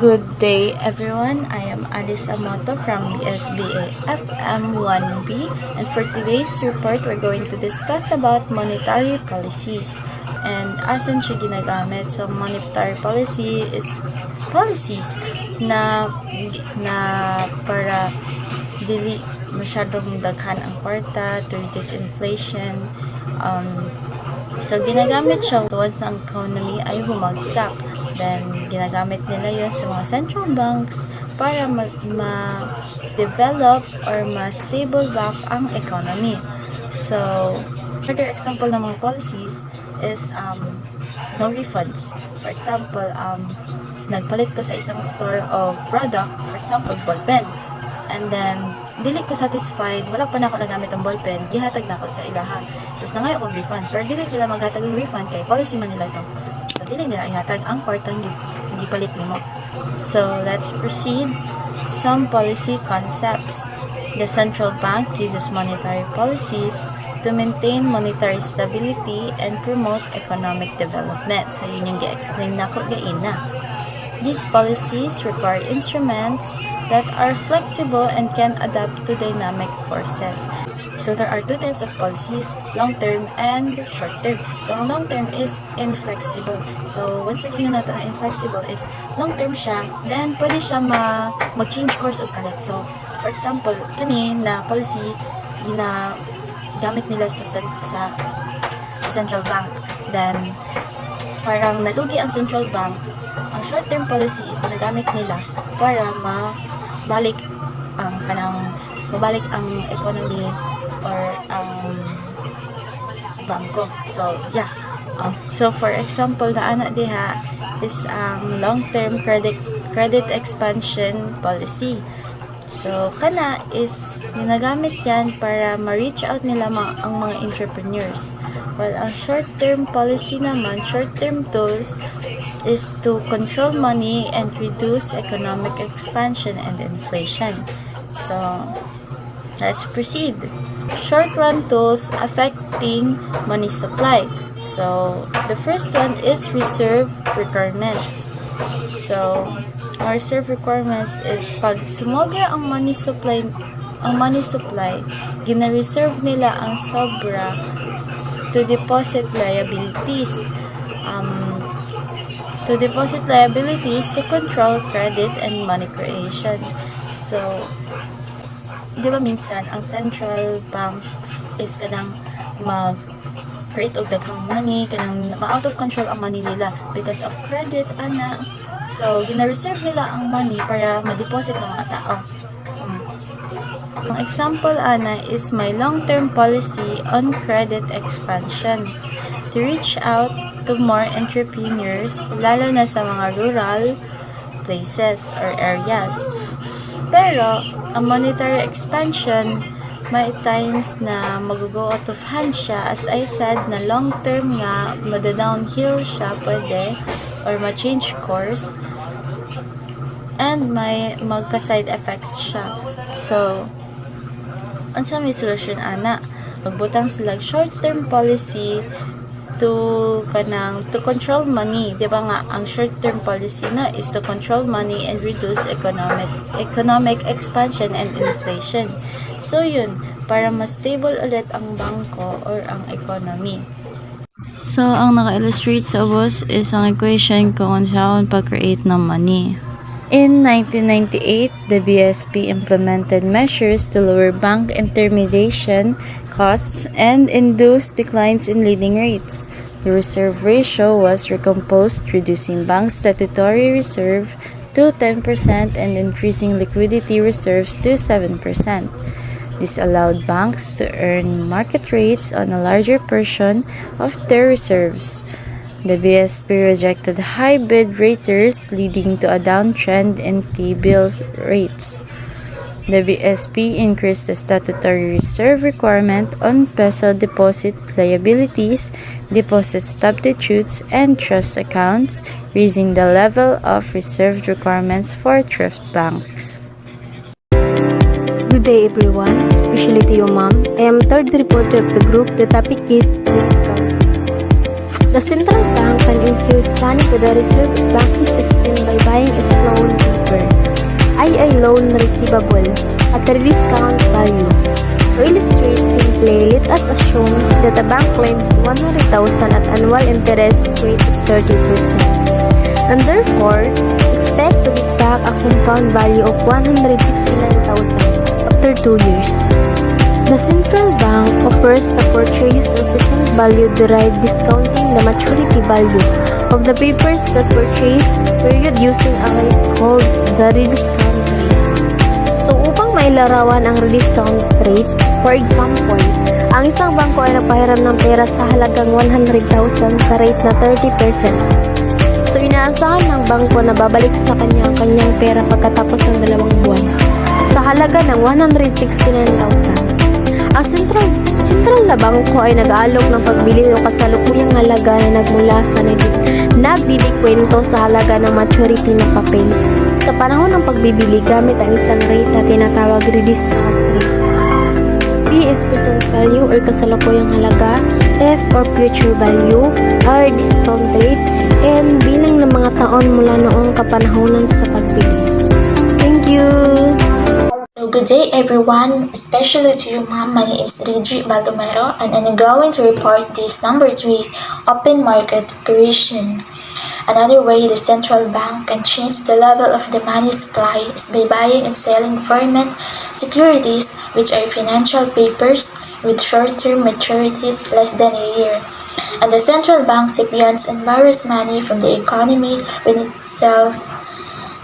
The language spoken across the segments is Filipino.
Good day everyone, I am Alice Amoto from SBA FM1B, and for today's report we're going to discuss about monetary policies and asan siya ginagamit. So monetary policy is policies na para dili masyadong daghan ang kwarta to reduce inflation. So ginagamit siya once ang economy ay bumagsak. Then, ginagamit nila yon sa mga central banks para ma-develop or ma-stable back ang economy. So, further example ng mga policies is no refunds. For example, nagpalit ko sa isang store of product, for example, ballpen. And then, dili ko satisfied, wala pa na ako nagamit ang ballpen, gihatag na ako sa ilahan. Tapos na ngayon akong refund. Pero dili sila maghatag ng refund kay policy man nila ito. So, dili nila ihatag ang kwartang gipalit nimo. So, let's proceed. Some policy concepts. The central bank uses monetary policies to maintain monetary stability and promote economic development. So, yun yung gi-explain na ko gaina. These policies require instruments that are flexible and can adapt to dynamic forces. So there are two types of policies, long-term and short-term. So ang long-term is inflexible. So once again natin na inflexible is long-term siya, then pwede siya mag-change course of kalit. So for example, na policy ginagamit nila sa central bank. Then parang nalugi ang central bank. Ang short-term policy is ginagamit nila para mabalik ang economy or ang bangko. So, yeah. So, for example, ana diha is ang long-term credit expansion policy. So, kana is ginagamit yan para ma-reach out nila ang mga entrepreneurs. While ang short-term policy naman, short-term tools is to control money and reduce economic expansion and inflation. So, let's proceed. Short-run tools affecting money supply. So, the first one is reserve requirements. So, our reserve requirements is pag sumobra ang money supply, gina-reserve nila ang sobra to deposit liabilities. To control credit and money creation. So, di ba minsan, ang central banks is kanang mag-create og daghang money, kanang ma-out of control ang money nila because of credit, ana. So, gina-reserve nila ang money para ma-deposit ng mga tao. Ang example, ana, is my long-term policy on credit expansion to reach out to more entrepreneurs, lalo na sa mga rural places or areas. Pero, ang monetary expansion, may times na mag-go out of hand siya. As I said, na long-term nga, mada-downhill siya pwede, or ma-change course, and may magka-side effects siya. So, unsa may solusyon, ana? Magbutang sila short-term policy to control money. Di ba nga, ang short-term policy na is to control money and reduce economic expansion and inflation. So yun, para mas stable ulit ang bangko or ang economy. So ang naka-illustrate sa ubos is ang equation kung saan pag-create ng money. In 1998, the BSP implemented measures to lower bank intermediation costs and induce declines in lending rates. The reserve ratio was recomposed, reducing bank statutory reserve to 10% and increasing liquidity reserves to 7%. This allowed banks to earn market rates on a larger portion of their reserves. The BSP rejected high bid raters, leading to a downtrend in T-bill rates. The BSP increased the statutory reserve requirement on peso deposit liabilities, deposit substitutes, and trust accounts, raising the level of reserve requirements for thrift banks. Good day everyone, especially to you ma'am. I am third reporter of the group. The topic is discount. The central bank can infuse money to the reserve banking system by buying its loan paper, i.e. loan receivable, at a discount value. To illustrate simply, let us assume that a bank lends 100,000 at annual interest rate of 30%, and therefore expect to get back a compound value of 169,000 after 2 years. The central bank offers the purchase of present value derived discounting the maturity value of the papers that purchased period using a rate called the rediscount rate. So upang mailarawan ang rediscount rate, for example, ang isang bangko ay nagpahiram ng pera sa halagang 100,000 sa rate na 30%. So inaasahan ng bangko na babalik sa kanya ang kanyang pera pagkatapos ng 2 buwan sa halaga ng 169,000. Ang sentral na bangko ay nag-aalok ng pagbili o kasalukuyang halaga na nagmula sa nagdidikwento sa halaga ng maturity ng papel sa panahon ng pagbibili gamit ang isang rate na tinatawag rediscount rate. P is present value or kasalukuyang halaga, F or future value, R discount rate, and bilang ng mga taon mula noong kapanahonan sa pagbili. Thank you! So good day everyone, especially to you ma'am. My name is Ridri Baldomero and I'm going to report this number 3, open market operation. Another way the central bank can change the level of the money supply is by buying and selling government securities, which are financial papers with short-term maturities less than a year. And the central bank recipients and borrows money from the economy when it sells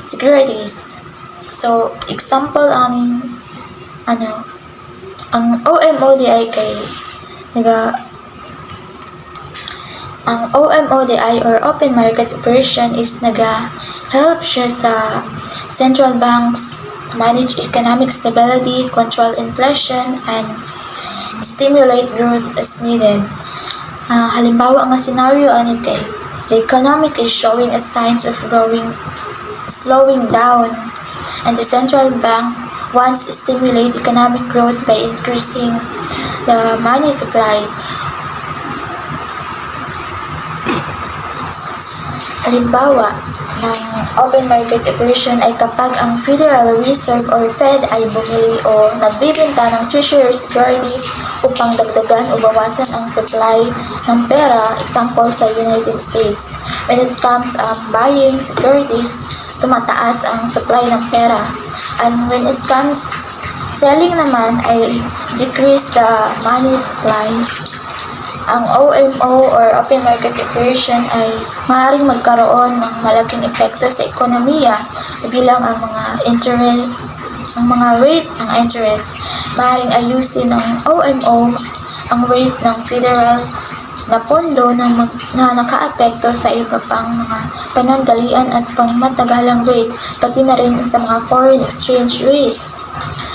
securities. So, example ang OMODI ang OMODI or open market operation is help siya sa central banks to manage economic stability, control inflation, and stimulate growth as needed. Halimbawa nga scenario ani kay the economic is showing a signs of slowing down, and the central bank wants to stimulate economic growth by increasing the money supply. Halimbawa ng open market operation ay kapag ang Federal Reserve or Fed ay bumili o nagbibenta ng treasury securities upang dagdagan o bawasan ang supply ng pera, example sa United States. When it comes buying securities, tumataas ang supply ng pera. And when it comes selling naman ay decrease the money supply. Ang OMO or open market operation ay maaaring magkaroon ng malaking epekto sa ekonomiya bilang ang mga rate ng interest. Maaaring ayusin ng OMO ang rate ng federal na pondo na nakaapekto sa iba pang mga panandalian at pangmatagalang rate, pati na rin sa mga foreign exchange rate.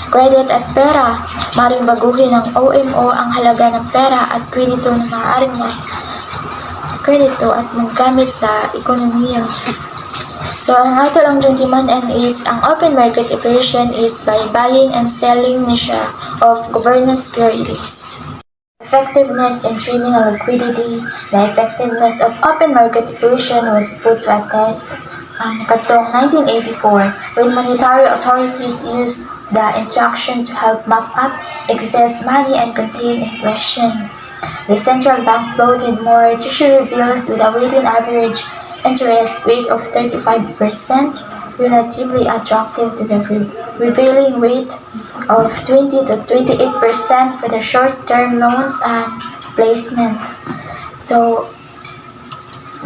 Credit at pera, maaaring baguhin ng OMO ang halaga ng pera at kredito na maaaring kredito at maggamit sa ekonomiya. So, ang ato lang dyan timanan is, ang open market operation is by buying and selling niya of government securities. Effectiveness in trimming liquidity. The effectiveness of open market operation was put to a test katong 1984 when monetary authorities used the instruction to help mop up excess money and contain inflation. The central bank floated more treasury bills with a weighted average interest rate of 35%, relatively attractive to the prevailing rate of 20 to 28% for the short-term loans and placement. So,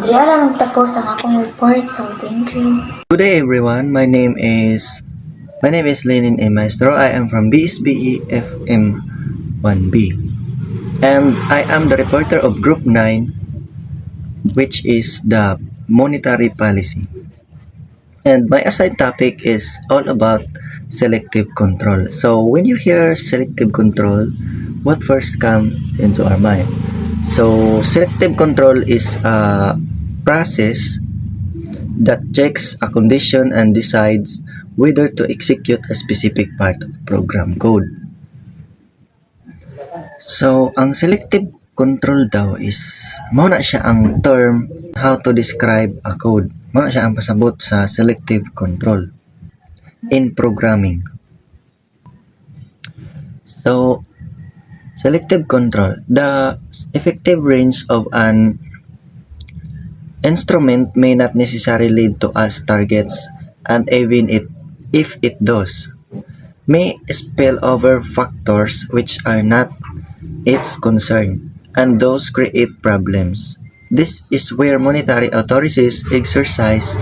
diyan lang nagtapos ang akong report. So, thank you. Good day everyone, my name is Lenin A. Maestro. I am from BSBE FM 1B and I am the reporter of Group 9, which is the monetary policy. And my assigned topic is all about selective control. So when you hear selective control, what first comes into our mind? So selective control is a process that checks a condition and decides whether to execute a specific part of program code. So ang selective control daw is mao na siya ang term how to describe a code. Mao na siya ang pasabot sa selective control in programming. So, selective control, the effective range of an instrument may not necessarily lead to as targets, and even if it does, may spill over factors which are not its concern, and those create problems. This is where monetary authorities exercise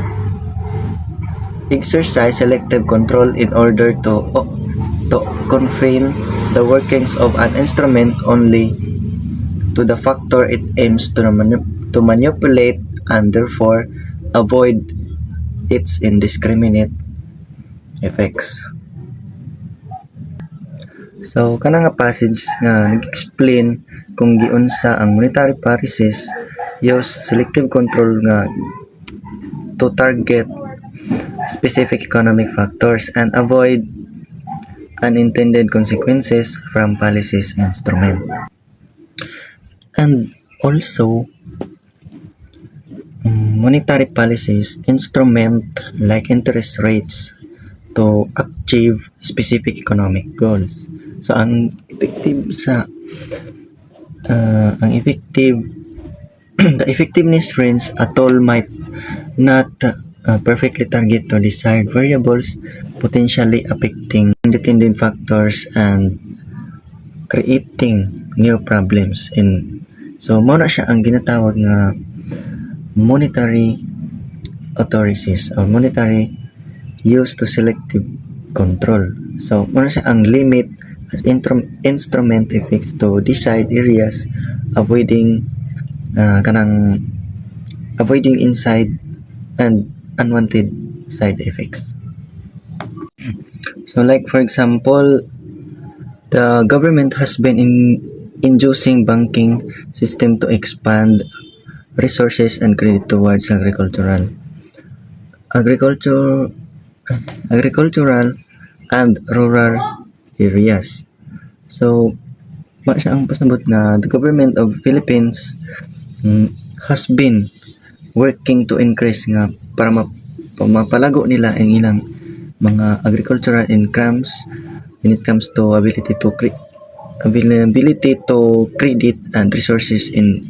selective control in order to confine the workings of an instrument only to the factor it aims to manipulate, and therefore avoid its indiscriminate effects. So kana nga passage nga nag-explain kung giunsa ang monetary policies use selective control nga to target specific economic factors and avoid unintended consequences from policies instrument. And also, monetary policies instrument like interest rates to achieve specific economic goals. So ang the effectiveness range at all might not perfectly target to desired variables, potentially affecting unintended factors and creating new problems. So mao na siya ang ginatawag nga monetary authorities or monetary use to selective control. So mao na siya ang limit as instrument effects to decide areas, avoiding inside and unwanted side effects. So like for example, the government has been inducing banking system to expand resources and credit towards agricultural and rural areas. So siya ang pasabot na the government of Philippines has been working to increase nga para mapalago nila ang ilang mga agricultural incomes when it comes to ability to credit and resources in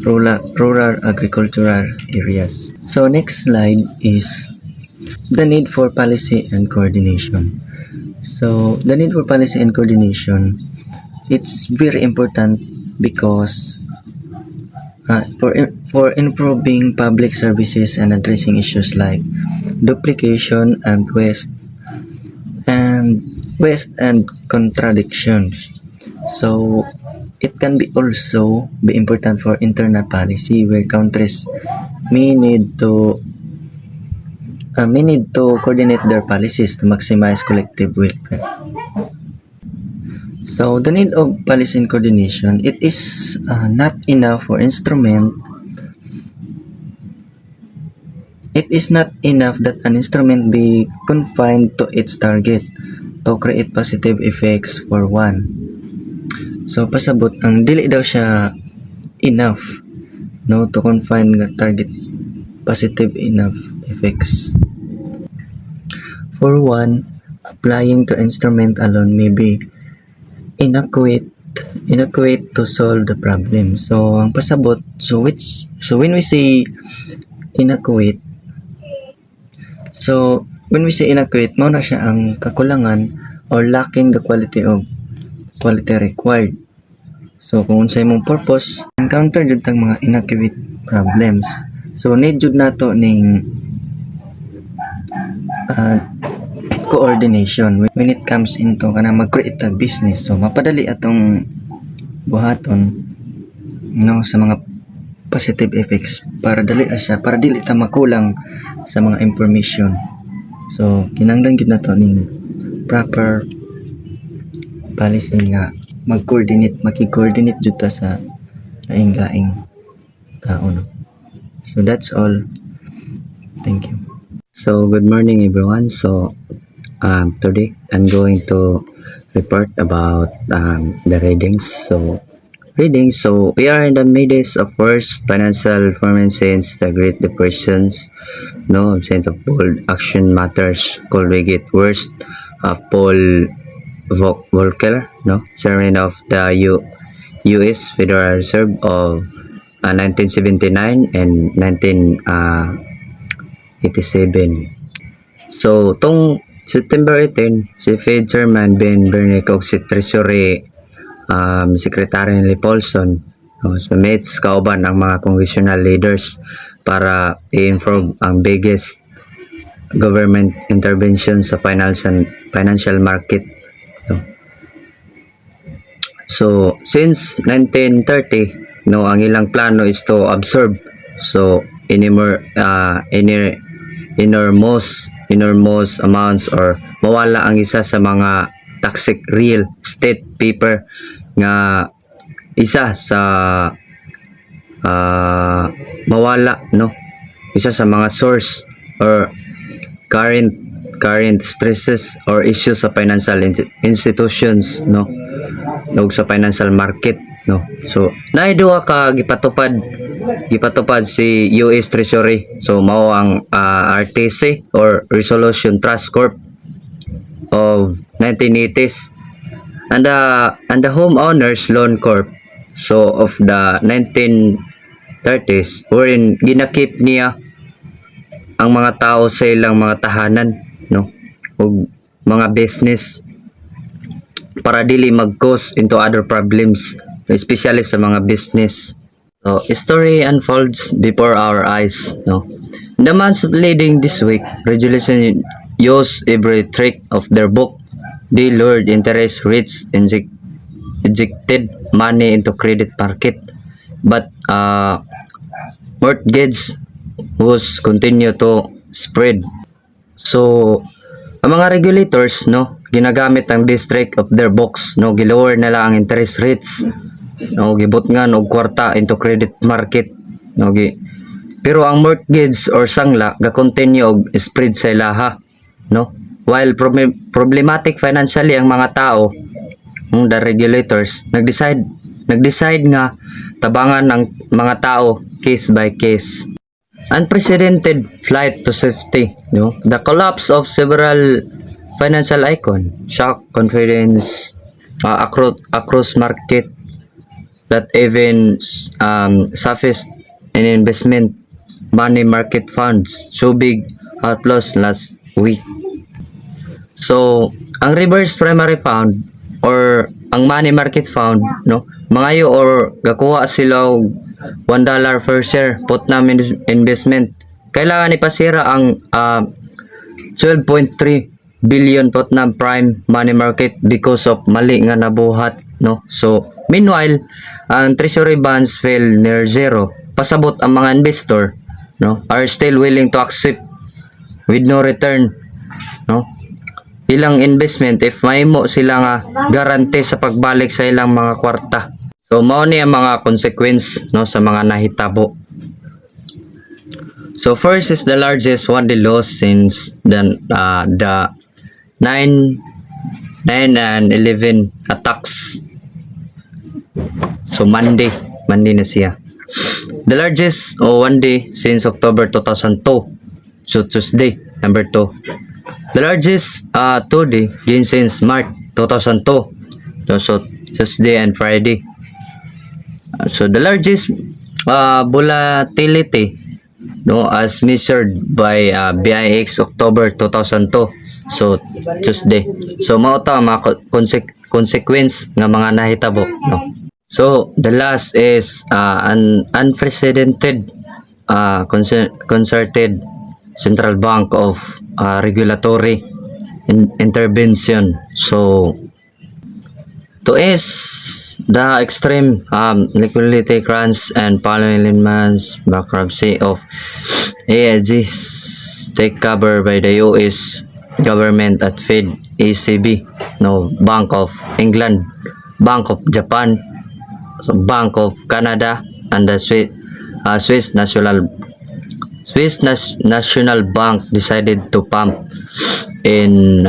rural agricultural areas. So next slide is the need for policy and coordination. So the need for policy and coordination, it's very important because for improving public services and addressing issues like duplication and waste and contradictions. So it can be also be important for internal policy where countries may need to coordinate their policies to maximize collective welfare. So the need of policy and coordination, it is not enough for instrument. It is not enough that an instrument be confined to its target to create positive effects for one. So pasabot ang dili daw siya enough to confine the target positive enough effects. For one, applying to instrument alone may be inadequate to solve the problem. So ang pasabot, so when we say inadequate, mao na siya ang kakulangan or lacking the quality required. So kung unsay mong purpose, encounter jud tang mga inadequate problems. So need jud nato ning coordination when it comes into kana mag-create tag business. So mapadali atong buhaton sa mga positive effects para dili ta makulang sa mga information. So kinahanglan gid nato ning proper policy nga maki-coordinate jud ta sa laing-laing tao. So that's all. Thank you. So good morning everyone. So today I'm going to report about the readings. So reading. So we are in the midst of worst financial performance since the Great Depressions. No, absent of bold action matters. Could we get worst? Paul Volcker, no, chairman of the U.S. Federal Reserve of 1979 and 1987. So, tong September 18, si Fed Chairman Ben Bernanke ug si Treasury Secretary ni Paulson sa meets kauban ang mga congressional leaders para i-improve ang biggest government intervention sa financial market. So, since 1930, no, ang ilang plano is to absorb enormous amounts or mawala ang isa sa mga toxic real estate paper nga isa sa mawala, no, isa sa mga source or current stresses or issues sa financial institutions, no, ug sa financial market, no. So naay duha ka gipatupad si US Treasury. So mao ang RTC or Resolution Trust Corp of 1980s and the Homeowners Loan Corp so of the 1930s, wherein ginakip niya ang mga tao sa ilang mga tahanan, no, ug mga business para dili mag-cause into other problems, especially sa mga business. So, story unfolds before our eyes, no. In the months leading this week, regulation use every trick of their book. They lured interest rates, injected money into credit market, but mortgage was continue to spread. So, ang mga regulators, no, ginagamit ang this trick of their books, no, gilower nila ang interest rates, no, gibutngan og kwarta into credit market, no, pero ang mortgage or sangla ga-continue og spread sa ilaha, no, while problematic financially ang mga tao, the regulators nag-decide nga tabangan ng mga tao case by case. Unprecedented flight to safety, no, the collapse of several financial icon shock confidence across market that even surfaced in investment money market funds so big outflows last week. So ang reverse primary fund or ang money market fund, no, mangayo or gakuha sila og $1 per share put na investment. Kailangan ipasira ang 12.3 billion pot na prime money market because of mali nga nabuhat, no. So meanwhile ang treasury bonds fell near zero. Pasabot ang mga investor, no, are still willing to accept with no return, no, ilang investment if mahimo sila nga guarantee sa pagbalik sa ilang mga kwarta. So mao ni ang mga consequence, no, sa mga nahitabo. So first is the largest one day loss since the 9 and 11 attacks. So Monday na siya. The largest one day since October 2002. So Tuesday number 2. The largest 2 day again since March 2002. So Tuesday and Friday. So the largest volatility, no, as measured by BIX October 2002. So Tuesday. So mao ta mga consequence nga mga nahitabo, no. So the last is an unprecedented concerted central bank of regulatory intervention. So to ease the extreme liquidity crunch and following months bankruptcy of AIG's take cover by the US government at Fed, ECB, no, Bank of England, Bank of Japan, so Bank of Canada, and the Swiss National Bank decided to pump in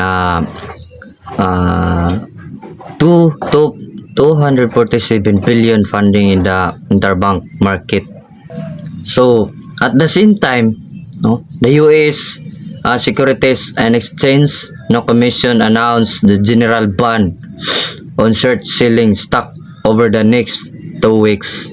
247 billion funding in the interbank market. So, at the same time, no, the US Securities and Exchange Commission announced the general ban on short selling stock over the next 2 weeks.